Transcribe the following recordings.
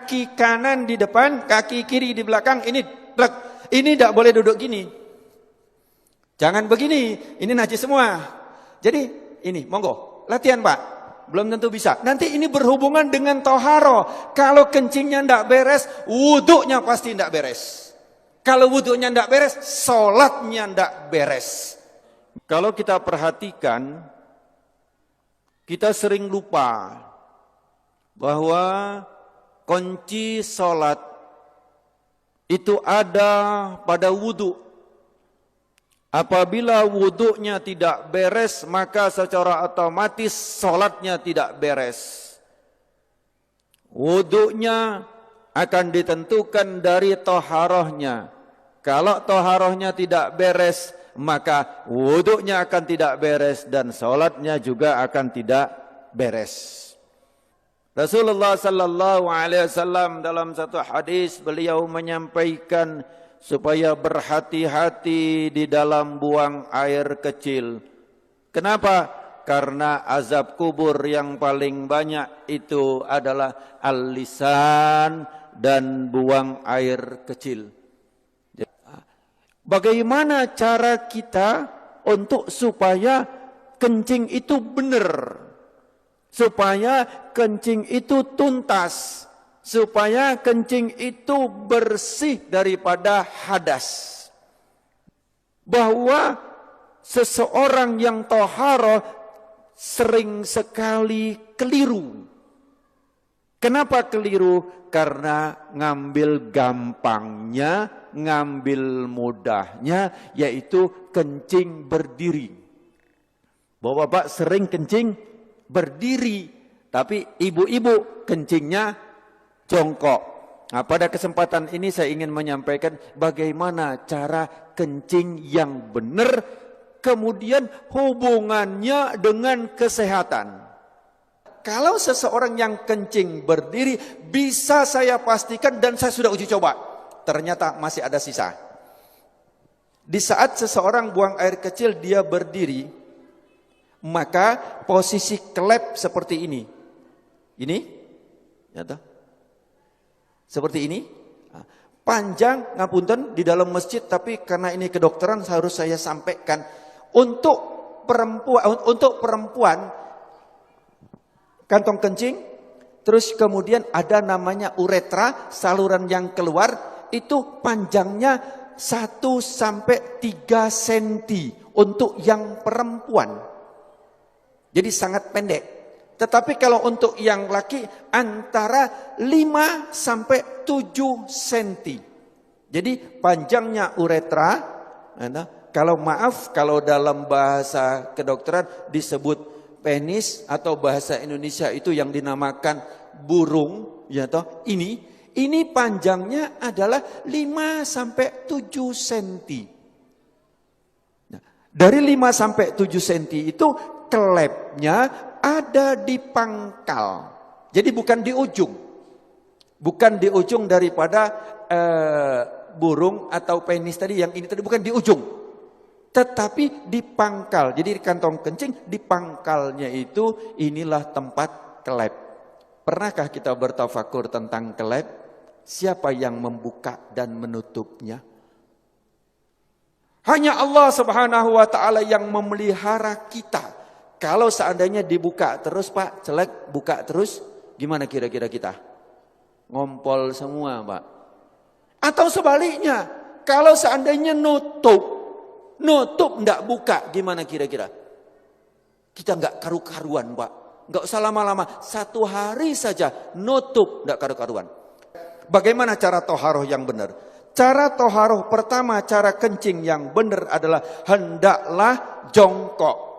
kaki kanan di depan, kaki kiri di belakang. Ini tidak boleh duduk gini. Jangan begini, ini najis semua. Jadi ini, monggo, latihan Pak. Belum tentu bisa. Nanti ini berhubungan dengan toharo. Kalau kencingnya tidak beres, wuduknya pasti tidak beres. Kalau wuduknya tidak beres, sholatnya tidak beres. Kalau kita perhatikan, kita sering lupa bahwa kunci sholat itu ada pada wudhu. Apabila wudhunya tidak beres, maka secara otomatis sholatnya tidak beres. Wudhunya akan ditentukan dari toharohnya. Kalau toharohnya tidak beres, maka wudhunya akan tidak beres dan sholatnya juga akan tidak beres. Rasulullah sallallahu alaihi wasallam dalam satu hadis beliau menyampaikan supaya berhati-hati di dalam buang air kecil. Kenapa? Karena azab kubur yang paling banyak itu adalah al-lisan dan buang air kecil. Bagaimana cara kita untuk supaya kencing itu benar? Supaya kencing itu tuntas, supaya kencing itu bersih daripada hadas. Bahwa seseorang yang toharoh sering sekali keliru. Kenapa keliru? Karena ngambil gampangnya, ngambil mudahnya, yaitu kencing berdiri. Bapak-bapak sering kencing berdiri, tapi ibu-ibu kencingnya jongkok. Nah, pada kesempatan ini saya ingin menyampaikan bagaimana cara kencing yang benar, kemudian hubungannya dengan kesehatan. Kalau seseorang yang kencing berdiri, bisa saya pastikan dan saya sudah uji coba, ternyata masih ada sisa. Di saat seseorang buang air kecil dia berdiri, maka posisi klep seperti ini. Ini, ya toh? Seperti ini. Panjang, ngapunten, di dalam masjid, tapi karena ini kedokteran harus saya sampaikan. Untuk perempuan, kantong kencing, terus kemudian ada namanya uretra, saluran yang keluar, itu panjangnya 1 sampai 3 cm untuk yang perempuan. Jadi sangat pendek. Tetapi kalau untuk yang laki antara 5 sampai 7 cm. Jadi panjangnya uretra, kalau dalam bahasa kedokteran disebut penis atau bahasa Indonesia itu yang dinamakan burung, ya toh, ini panjangnya adalah 5 sampai 7 cm. Nah, dari 5 sampai 7 cm itu klepnya ada di pangkal. Jadi bukan di ujung. Bukan di ujung daripada burung atau penis tadi, yang ini tadi bukan di ujung. Tetapi di pangkal. Jadi di kantong kencing, di pangkalnya itu inilah tempat klep. Pernahkah kita bertafakur tentang klep? Siapa yang membuka dan menutupnya? Hanya Allah Subhanahu wa taala yang memelihara kita. Kalau seandainya dibuka terus Pak, celek buka terus, gimana kira-kira kita? Ngompol semua Pak. Atau sebaliknya, kalau seandainya nutup enggak buka, gimana kira-kira? Kita enggak karu-karuan Pak. Enggak usah lama-lama, 1 hari saja nutup enggak karu-karuan. Bagaimana cara toharoh yang benar? Cara toharoh pertama, cara kencing yang benar adalah hendaklah jongkok.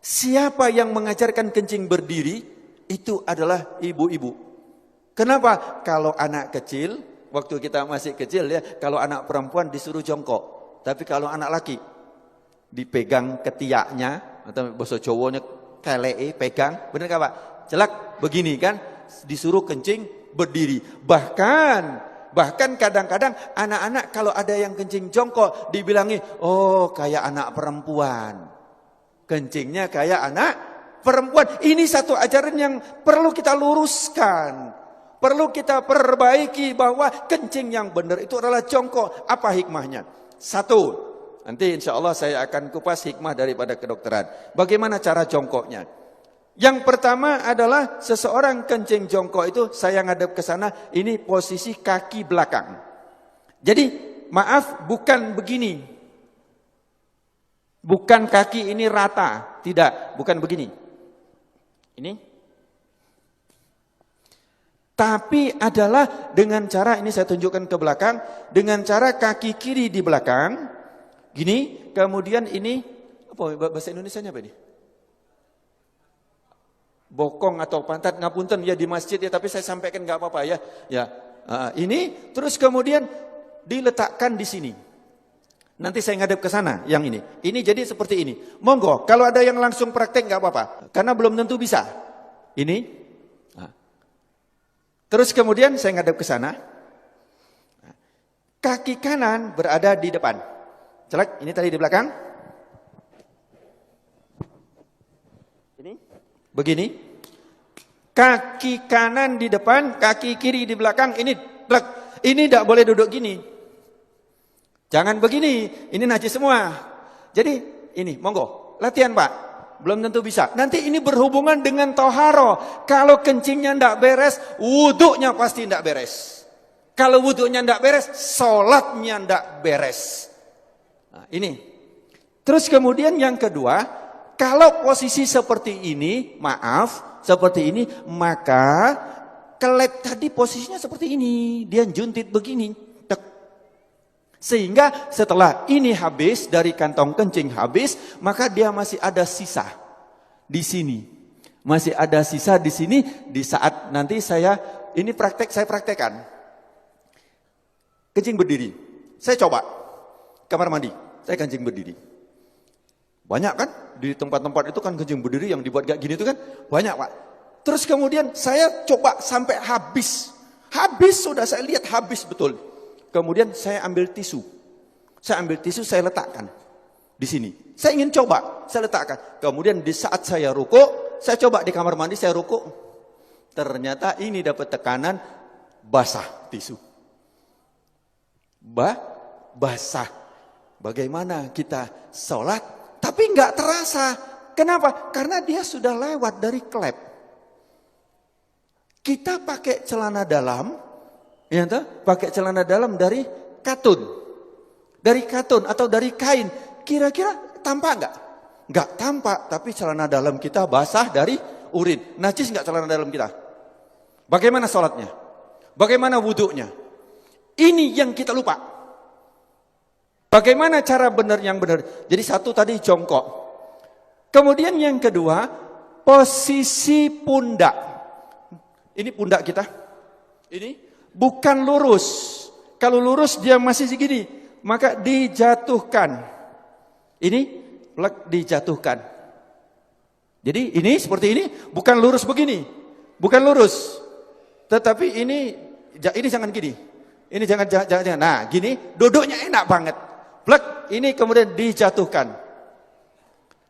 Siapa yang mengajarkan kencing berdiri? Itu adalah ibu-ibu. Kenapa? Kalau anak kecil, waktu kita masih kecil ya, kalau anak perempuan disuruh jongkok. Tapi kalau anak laki, dipegang ketiaknya, atau bahasa Jawanya keleke, pegang, benar gak Pak? Celak, begini kan, disuruh kencing berdiri. Bahkan kadang-kadang anak-anak kalau ada yang kencing jongkok, dibilangi, oh kayak anak perempuan. Kencingnya kayak anak perempuan. Ini satu ajaran yang perlu kita luruskan. Perlu kita perbaiki bahwa kencing yang benar itu adalah jongkok. Apa hikmahnya? Satu, nanti insya Allah saya akan kupas hikmah daripada kedokteran. Bagaimana cara jongkoknya? Yang pertama adalah seseorang kencing jongkok itu saya ngadep ke sana, ini posisi kaki belakang. Jadi maaf, bukan begini. Bukan kaki ini rata, tidak, bukan begini. Ini. Tapi adalah dengan cara, ini saya tunjukkan ke belakang, dengan cara kaki kiri di belakang, gini, kemudian ini, apa bahasa Indonesianya apa ini? Bokong atau pantat, ngapunten ya di masjid ya, tapi saya sampaikan nggak apa-apa ya. Ya, ini, terus kemudian diletakkan di sini. Nanti saya ngadep ke sana, yang ini. Ini jadi seperti ini. Monggo, kalau ada yang langsung praktek nggak apa-apa, karena belum tentu bisa. Ini. Terus kemudian saya ngadep ke sana. Kaki kanan berada di depan. Celak, ini tadi di belakang. Ini. Begini. Kaki kanan di depan, kaki kiri di belakang. Ini, celak. Ini tidak boleh duduk gini. Jangan begini. Ini najis semua. Jadi ini, monggo. Latihan Pak. Belum tentu bisa. Nanti ini berhubungan dengan toharo. Kalau kencingnya tidak beres, wuduknya pasti tidak beres. Kalau wuduknya tidak beres, sholatnya tidak beres. Nah, ini. Terus kemudian yang kedua, kalau posisi seperti ini, maaf, seperti ini, maka kelep tadi posisinya seperti ini. Dia juntit begini. Sehingga setelah ini habis, dari kantong kencing habis, maka dia masih ada sisa di sini. Masih ada sisa di sini, di saat nanti saya praktekkan. Kencing berdiri. Saya coba, kamar mandi, saya kencing berdiri. Banyak kan, di tempat-tempat itu kan kencing berdiri yang dibuat kayak gini itu kan, banyak Pak. Terus kemudian saya coba sampai habis. Habis sudah saya lihat habis betul. Kemudian saya ambil tisu. Saya ambil tisu, saya letakkan di sini. Saya ingin coba, saya letakkan. Kemudian di saat saya rukuk, saya coba di kamar mandi, saya rukuk. Ternyata ini dapat tekanan basah tisu. Basah. Bagaimana kita sholat, tapi nggak terasa. Kenapa? Karena dia sudah lewat dari klep. Kita pakai celana dalam, ya, pakai celana dalam dari katun. Dari katun atau dari kain. Kira-kira tampak enggak? Enggak tampak, tapi celana dalam kita basah dari urin. Najis enggak celana dalam kita? Bagaimana sholatnya? Bagaimana wuduknya? Ini yang kita lupa. Bagaimana cara benar yang benar? Jadi satu tadi jongkok. Kemudian yang kedua, posisi pundak. Ini pundak kita. Ini. Bukan lurus. Kalau lurus dia masih segini, maka dijatuhkan. Ini dijatuhkan. Jadi ini seperti ini, bukan lurus begini. Bukan lurus. Tetapi ini jangan gini. Ini jangan. Nah, gini, duduknya enak banget. Plek, ini kemudian dijatuhkan.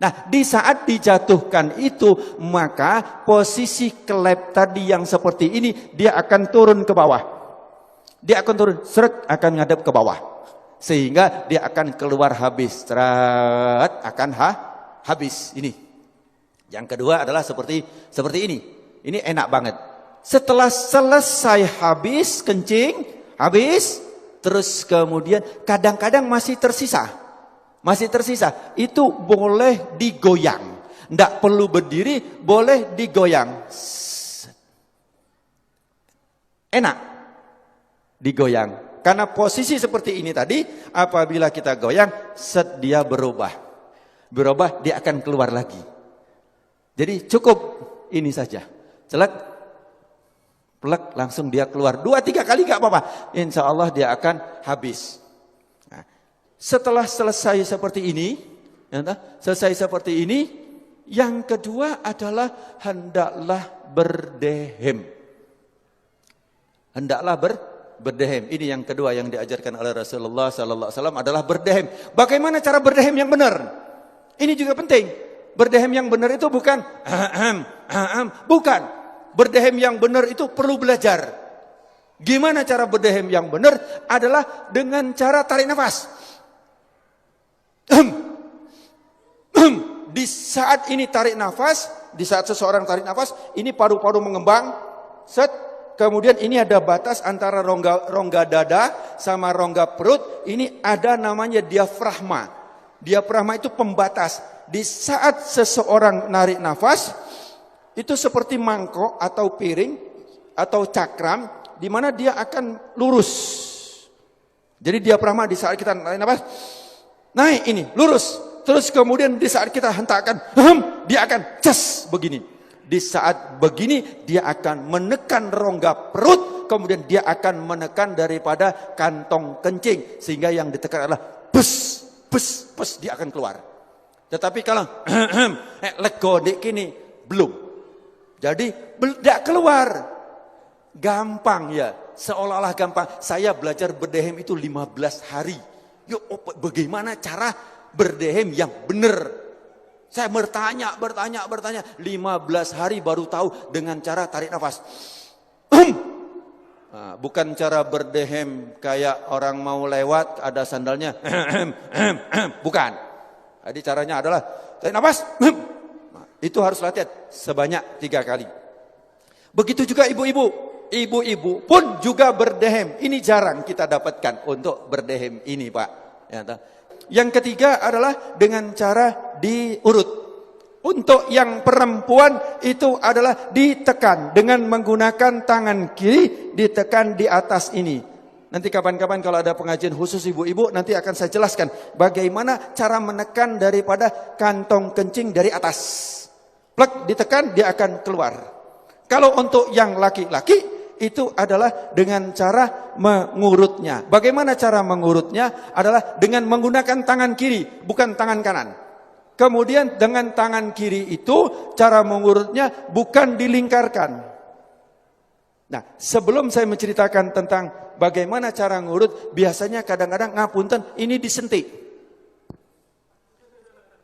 Nah, di saat dijatuhkan itu, maka posisi kelep tadi yang seperti ini, dia akan turun ke bawah. Dia akan turun, seret, akan ngadep ke bawah. Sehingga dia akan keluar habis. Seret, akan habis. Ini. Yang kedua adalah seperti ini. Ini enak banget. Setelah selesai habis, kencing, habis, terus kemudian kadang-kadang masih tersisa. Itu boleh digoyang. Tidak perlu berdiri, boleh digoyang. Enak digoyang. Karena posisi seperti ini tadi, apabila kita goyang, dia berubah. Berubah, dia akan keluar lagi. Jadi cukup ini saja. Celek, plek, langsung dia keluar. 2-3 kali gak apa-apa. Insya Allah dia akan habis. Setelah selesai seperti ini, yang kedua adalah hendaklah berdehem. Hendaklah berdehem. Ini yang kedua yang diajarkan oleh Rasulullah sallallahu alaihi wasallam adalah berdehem. Bagaimana cara berdehem yang benar? Ini juga penting. Berdehem yang benar itu bukan bukan. Berdehem yang benar itu perlu belajar. Gimana cara berdehem yang benar? Adalah dengan cara tarik nafas. Di saat ini tarik nafas, di saat seseorang tarik nafas, ini paru-paru mengembang, set. Kemudian ini ada batas antara rongga dada sama rongga perut. Ini ada namanya diafragma. Diafragma itu pembatas. Di saat seseorang narik nafas, itu seperti mangkok atau piring atau cakram, di mana dia akan lurus. Jadi diafragma di saat kita narik nafas, naik ini, lurus. Terus kemudian di saat kita hentakkan, dia akan cas begini. Di saat begini, dia akan menekan rongga perut, kemudian dia akan menekan daripada kantong kencing. Sehingga yang ditekan adalah bus, bus, bus, dia akan keluar. Tetapi kalau lego dek kini, belum. Jadi tidak keluar. Gampang ya, seolah-olah gampang. Saya belajar berdehem itu 15 hari. Yuk, bagaimana cara berdehem yang benar? Saya bertanya. 15 hari baru tahu dengan cara tarik nafas. Nah, bukan cara berdehem kayak orang mau lewat ada sandalnya. Bukan. Jadi caranya adalah tarik nafas. Nah, itu harus latihan sebanyak 3 kali. Begitu juga ibu-ibu. Ibu-ibu pun juga berdehem. Ini jarang kita dapatkan untuk berdehem ini, Pak. Ya, yang ketiga adalah dengan cara diurut. Untuk yang perempuan itu adalah ditekan dengan menggunakan tangan kiri, ditekan di atas ini. Nanti kapan-kapan kalau ada pengajian khusus ibu-ibu, nanti akan saya jelaskan bagaimana cara menekan daripada kantong kencing dari atas. Plek, ditekan, dia akan keluar. Kalau untuk yang laki-laki, itu adalah dengan cara mengurutnya. Bagaimana cara mengurutnya? Adalah dengan menggunakan tangan kiri, bukan tangan kanan. Kemudian dengan tangan kiri itu, cara mengurutnya bukan dilingkarkan. Nah, sebelum saya menceritakan tentang bagaimana cara ngurut, biasanya kadang-kadang ngapunten, ini disentik.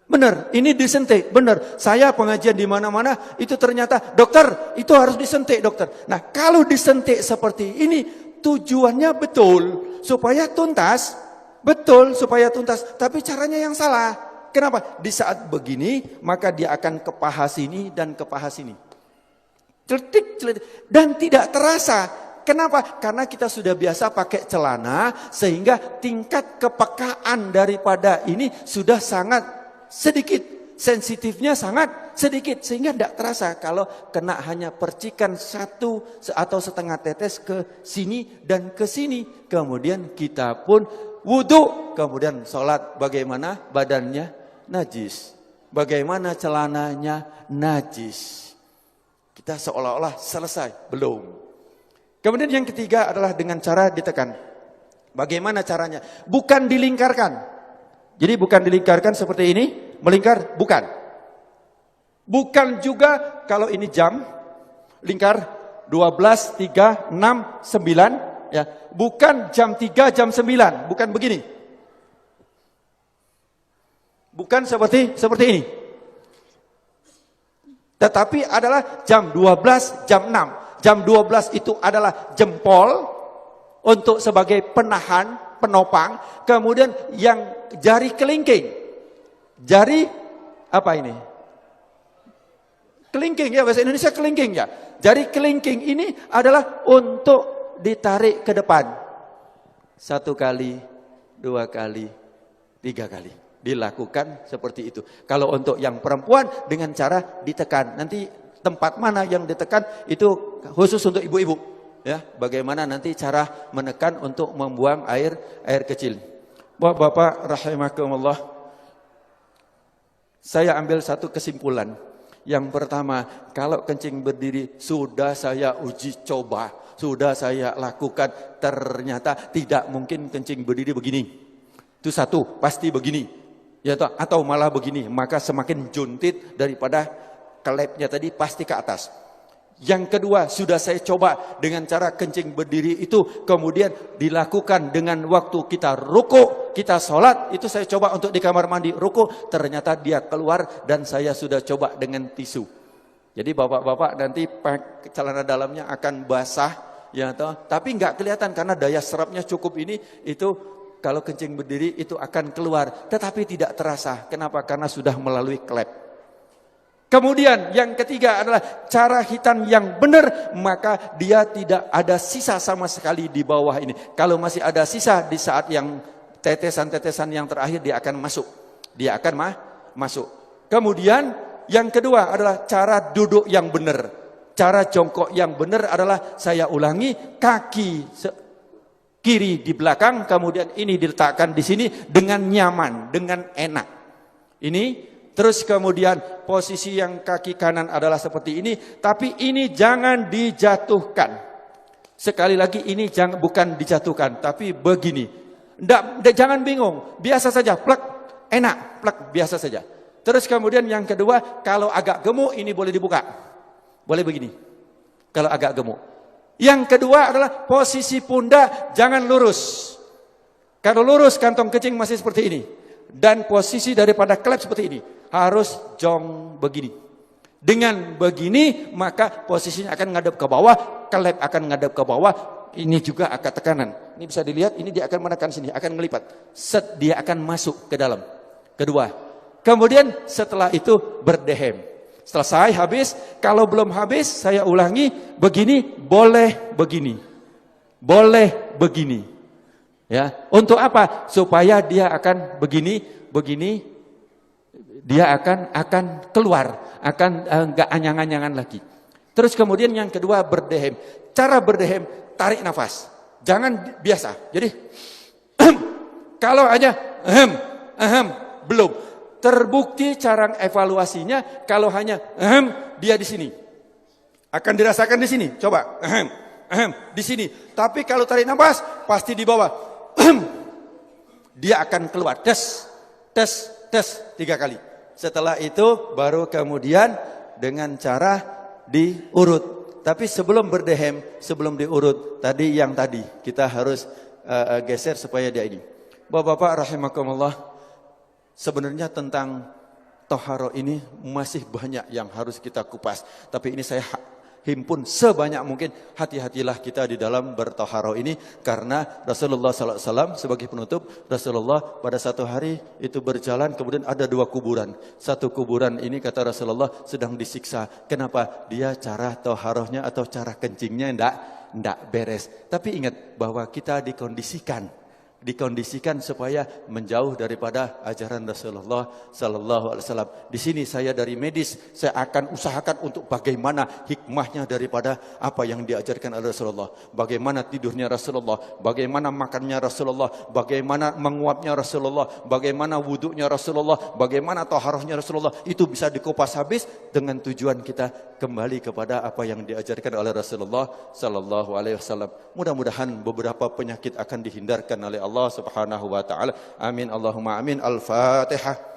Benar, ini disentik, benar. Saya pengajian di mana-mana, itu ternyata, dokter, itu harus disentik, dokter. Nah, kalau disentik seperti ini, tujuannya betul, supaya tuntas. Betul, supaya tuntas. Tapi caranya yang salah. Kenapa? Di saat begini, maka dia akan ke paha sini dan ke paha sini. Celetik, celetik. Dan tidak terasa. Kenapa? Karena kita sudah biasa pakai celana, sehingga tingkat kepekaan daripada ini sudah sangat sedikit. Sensitifnya sangat sedikit. Sehingga tidak terasa kalau kena hanya percikan 1 atau setengah tetes ke sini dan ke sini. Kemudian kita pun wudhu. Kemudian sholat, bagaimana badannya? Najis. Bagaimana celananya? Najis. Kita seolah-olah selesai. Belum. Kemudian yang ketiga adalah dengan cara ditekan. Bagaimana caranya? Bukan dilingkarkan. Jadi bukan dilingkarkan seperti ini. Melingkar, bukan. Bukan juga kalau ini jam. Lingkar 12, 3, 6, 9. Ya. Bukan jam 3, jam 9. Bukan begini. Bukan seperti ini. Tetapi adalah jam 12, jam 6. Jam 12 itu adalah jempol untuk sebagai penahan, penopang. Kemudian yang jari kelingking. Jari apa ini? Kelingking ya, bahasa Indonesia kelingking ya. Jari kelingking ini adalah untuk ditarik ke depan. 1 kali, 2 kali, 3 kali. Dilakukan seperti itu. Kalau untuk yang perempuan dengan cara ditekan. Nanti tempat mana yang ditekan itu khusus untuk ibu-ibu. Ya, bagaimana nanti cara menekan untuk membuang air kecil. Bapak-bapak rahimakumullah. Saya ambil satu kesimpulan. Yang pertama, kalau kencing berdiri sudah saya uji coba, sudah saya lakukan, ternyata tidak mungkin kencing berdiri begini. Itu satu, pasti begini. Ya, atau malah begini, maka semakin juntit daripada kelepnya tadi pasti ke atas. Yang kedua, sudah saya coba dengan cara kencing berdiri itu, kemudian dilakukan dengan waktu kita ruku, kita sholat, itu saya coba untuk di kamar mandi ruku, ternyata dia keluar dan saya sudah coba dengan tisu. Jadi bapak-bapak nanti celana dalamnya akan basah, ya toh. Tapi nggak kelihatan karena daya serapnya cukup ini, itu kalau kencing berdiri itu akan keluar, tetapi tidak terasa. Kenapa? Karena sudah melalui klep. Kemudian yang ketiga adalah cara hitan yang benar, maka dia tidak ada sisa sama sekali di bawah ini. Kalau masih ada sisa di saat yang tetesan-tetesan yang terakhir, dia akan masuk. Dia akan masuk. Kemudian yang kedua adalah cara duduk yang benar. Cara jongkok yang benar adalah, saya ulangi, kaki kiri di belakang, kemudian ini diletakkan di sini dengan nyaman, dengan enak. Ini. Terus kemudian posisi yang kaki kanan adalah seperti ini, tapi ini jangan dijatuhkan. Sekali lagi, ini bukan dijatuhkan, tapi begini. Jangan bingung, biasa saja, plek, enak, plek, biasa saja. Terus kemudian yang kedua, kalau agak gemuk ini boleh dibuka. Boleh begini, kalau agak gemuk. Yang kedua adalah posisi pundak jangan lurus. Kalau lurus kantong kencing masih seperti ini. Dan posisi daripada klep seperti ini. Harus jong begini. Dengan begini maka posisinya akan ngadep ke bawah, klep akan ngadep ke bawah, ini juga akan tekanan. Ini bisa dilihat, ini dia akan menekan sini, akan melipat. Set, dia akan masuk ke dalam. Kedua. Kemudian setelah itu berdehem. Selesai, habis. Kalau belum habis, saya ulangi, begini, boleh begini. Boleh begini. Ya, untuk apa? Supaya dia akan begini. Dia akan keluar, akan enggak anyang-anyangan lagi. Terus kemudian yang kedua berdehem. Cara berdehem, tarik nafas. Jangan biasa. Jadi kalau aja belum. Terbukti cara evaluasinya kalau hanya dia di sini. Akan dirasakan di sini. Coba di sini. Tapi kalau tarik nafas pasti di bawah. Dia akan keluar. Tes 3 kali. Setelah itu baru kemudian dengan cara diurut. Tapi sebelum berdehem, sebelum diurut, tadi kita harus geser supaya dia ini. Bapak-bapak rahimakumullah, sebenarnya tentang toharo ini masih banyak yang harus kita kupas. Tapi ini saya himpun sebanyak mungkin. Hati-hatilah kita di dalam bertoharo ini, karena Rasulullah SAW sebagai penutup, Rasulullah pada satu hari itu berjalan, kemudian ada 2 kuburan. Satu kuburan ini kata Rasulullah sedang disiksa. Kenapa? Dia cara toharohnya atau cara kencingnya enggak beres. Tapi ingat bahwa kita dikondisikan supaya menjauh daripada ajaran Rasulullah sallallahu alaihi wasallam. Di sini saya dari medis, saya akan usahakan untuk bagaimana hikmahnya daripada apa yang diajarkan oleh Rasulullah. Bagaimana tidurnya Rasulullah, bagaimana makannya Rasulullah, bagaimana menguapnya Rasulullah, bagaimana wuduknya Rasulullah, bagaimana taharahnya Rasulullah. Itu bisa dikupas habis dengan tujuan kita kembali kepada apa yang diajarkan oleh Rasulullah sallallahu alaihi wasallam. Mudah-mudahan beberapa penyakit akan dihindarkan oleh Allah Subhanahu wa taala. Amin Allahumma amin. Al-Fatihah.